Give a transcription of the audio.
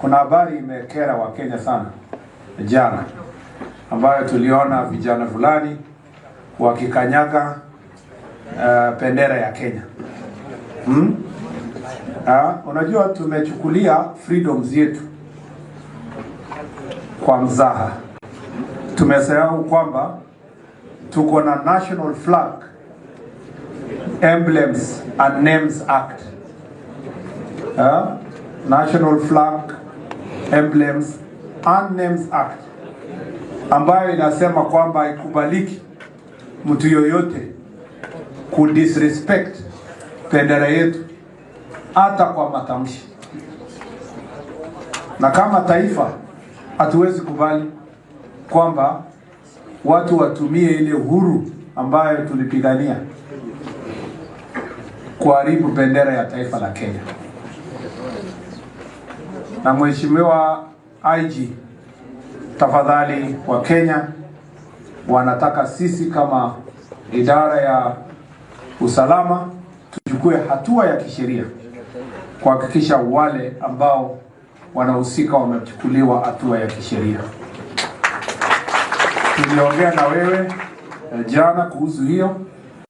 Kuna habari imekera wa Kenya sana jana, ambayo tuliona vijana fulani wakikanyaga bendera ya Kenya. Unajua tumechukulia freedoms yetu kwa mzaha. Tumesahau kwamba tuko na National Flag, Emblems and Names Act. National Flag, Emblems and Names Act, ambayo inasema kwamba haikubaliki mtu yoyote kudisrespect bendera yetu hata kwa matamshi. Na kama taifa hatuwezi kubali kwamba watu watumie ile uhuru ambayo tulipigania kuharibu bendera ya taifa la Kenya. Na Mheshimiwa IG, tafadhali, wa Kenya wanataka sisi kama idara ya usalama tuchukue hatua ya kisheria kuhakikisha wale ambao wanahusika wamechukuliwa hatua ya kisheria. Tuliongea na wewe jana kuhusu hiyo.